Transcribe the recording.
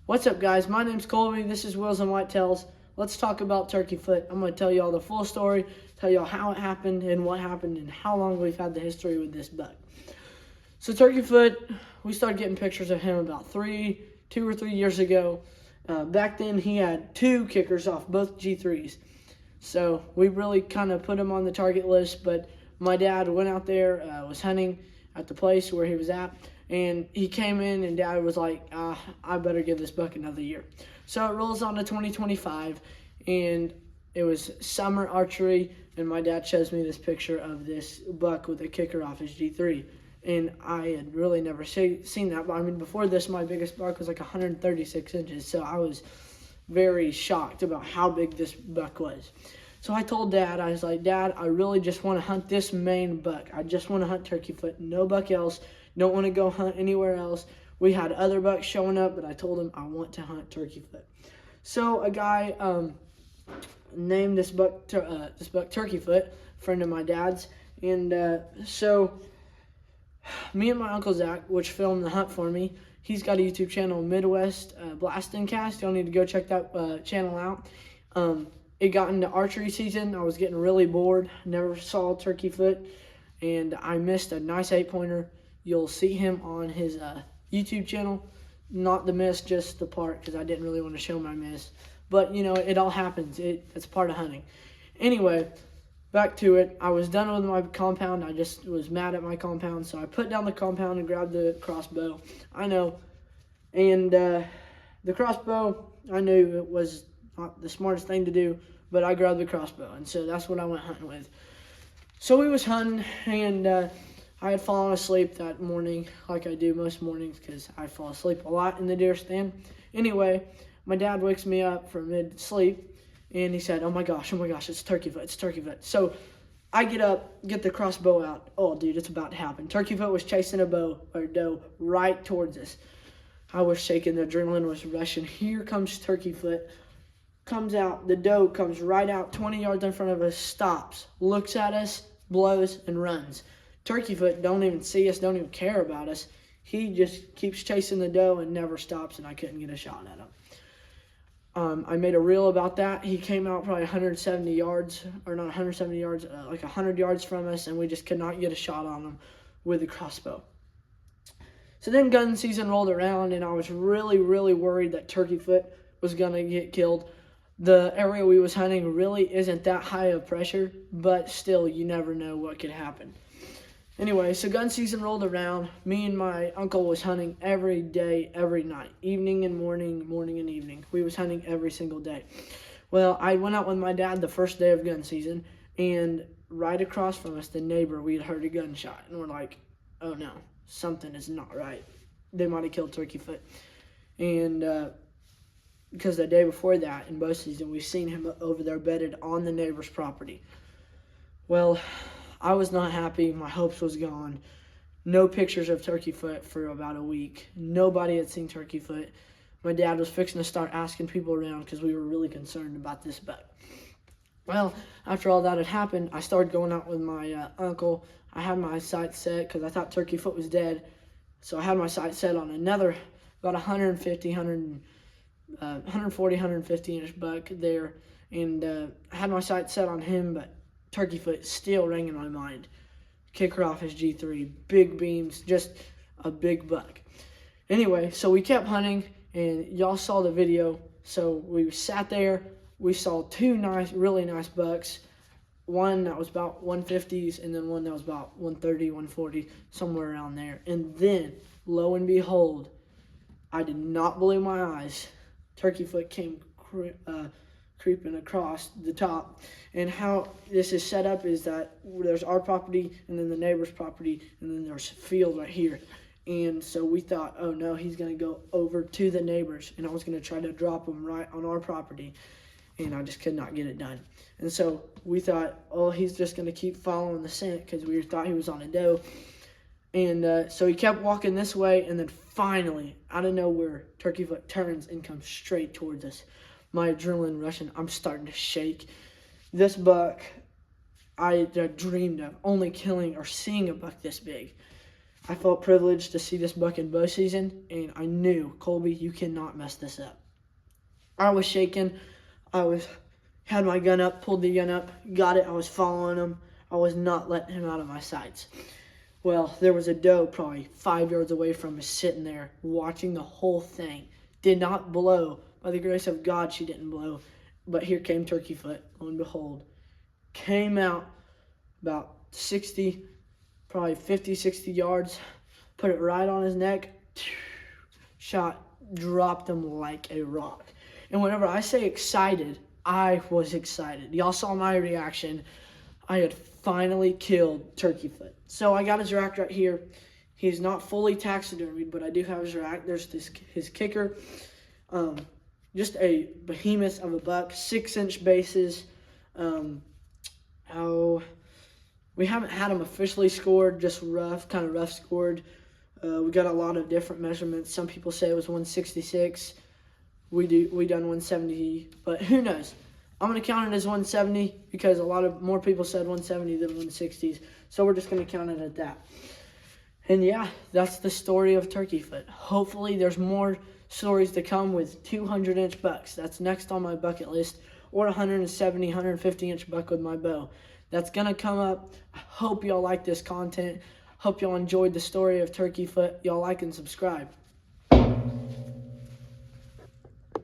What's up, guys? My name's Colby. This is Wills and Whitetails. Let's talk about turkey foot. I'm going to tell you all the full story, tell you all how it happened and what happened and how long we've had the history with this buck. So turkey foot, we started getting pictures of him about 2 or 3 years ago. Back then, he had 2 kickers off both G3s. So we really kind of put him on the target list, but my dad went out there, was hunting at the place where he was at, and he came in and Dad was like, I better give this buck another year. So it rolls on to 2025, and it was summer archery, and my dad shows me this picture of this buck with a kicker off his G3. And I had really never seen that. But I mean, before this, my biggest buck was like 136 inches. So I was very shocked about how big this buck was. So I told Dad, I was like, Dad, I really just want to hunt this main buck. I just want to hunt turkey foot, no buck else. Don't want to go hunt anywhere else. We had other bucks showing up, but I told him I want to hunt turkey foot. So a guy named this buck turkey foot, a friend of my dad's, and so me and my uncle Zach, which filmed the hunt for me, he's got a YouTube channel, Midwest Blast and Cast. Y'all need to go check that channel out. It got into archery season. I was getting really bored. Never saw turkey foot, and I missed a nice 8-pointer. You'll see him on his YouTube channel. Not the miss, just the part, because I didn't really want to show my miss. But, you know, it all happens. It's part of hunting. Anyway, back to it. I was done with my compound. I just was mad at my compound, so I put down the compound and grabbed the crossbow. I know. And the crossbow, I knew it was not the smartest thing to do, but I grabbed the crossbow, and so that's what I went hunting with. So we was hunting, and I had fallen asleep that morning, like I do most mornings, because I fall asleep a lot in the deer stand. Anyway, my dad wakes me up from mid-sleep, and he said, oh my gosh, it's turkey foot, it's turkey foot. So I get up, get the crossbow out. Oh, dude, it's about to happen. Turkey foot was chasing a doe right towards us. I was shaking, the adrenaline was rushing. Here comes turkey foot, comes out, the doe comes right out 20 yards in front of us, stops, looks at us, blows, and runs. Turkey foot don't even see us, don't even care about us. He just keeps chasing the doe and never stops, and I couldn't get a shot at him. I made a reel about that. He came out probably 170 yards, or not 170 yards, like 100 yards from us, and we just could not get a shot on him with the crossbow. So then gun season rolled around, and I was really, really worried that turkey foot was going to get killed. The area we was hunting really isn't that high of pressure, but still, you never know what could happen. Anyway, so gun season rolled around. Me and my uncle was hunting every day, every night, evening and morning, morning and evening. We was hunting every single day. Well, I went out with my dad the first day of gun season, and right across from us, the neighbor, we had heard a gunshot, and we're like, oh no, something is not right. They might have killed turkey foot. And because the day before that, in bow season, we seen him over there bedded on the neighbor's property. Well, I was not happy. My hopes was gone. No pictures of turkey foot for about a week. Nobody had seen turkey foot. My dad was fixing to start asking people around because we were really concerned about this buck. Well, after all that had happened, I started going out with my uncle. I had my sights set because I thought turkey foot was dead. So I had my sights set on another about 140, 150 inch buck there. And I had my sights set on him, but turkey foot still rang in my mind. Kicker off his G3, big beams, just a big buck. Anyway, so we kept hunting, and y'all saw the video. So we sat there. We saw 2 really nice bucks. One that was about 150s, and then one that was about 130, 140, somewhere around there. And then, lo and behold, I did not believe my eyes. Turkey foot came creeping across the top. And how this is set up is that there's our property and then the neighbor's property, and then there's a field right here. And so we thought, oh no, he's going to go over to the neighbors, and I was going to try to drop him right on our property, and I just could not get it done. And so we thought, oh, he's just going to keep following the scent because we thought he was on a doe. And so he kept walking this way, and then finally, out of nowhere, turkey foot turns and comes straight towards us. My adrenaline rushing. I'm starting to shake. This buck, I dreamed of only killing or seeing a buck this big. I felt privileged to see this buck in bow season, and I knew, Colby, you cannot mess this up. I was shaking. Had my gun up, pulled the gun up, got it. I was following him. I was not letting him out of my sights. Well, there was a doe probably 5 yards away from us sitting there watching the whole thing. Did not blow. By the grace of God, she didn't blow. But here came Turkey Foot, lo and behold. Came out about 60, probably 50, 60 yards. Put it right on his neck. Shot, dropped him like a rock. And whenever I say excited, I was excited. Y'all saw my reaction. I had finally killed Turkey Foot. So I got his rack right here. He's not fully taxidermied, but I do have his rack. There's his kicker. Just a behemoth of a buck, 6-inch bases. We haven't had him officially scored, just kind of rough scored. We got a lot of different measurements. Some people say it was 166. We done 170, but who knows? I'm going to count it as 170 because more people said 170 than 160s. So we're just going to count it at that. And yeah, that's the story of Turkey Foot. Hopefully there's more stories to come with 200-inch bucks. That's next on my bucket list. Or 170, 150-inch buck with my bow. That's going to come up. I hope y'all like this content. Hope y'all enjoyed the story of Turkey Foot. Y'all like and subscribe.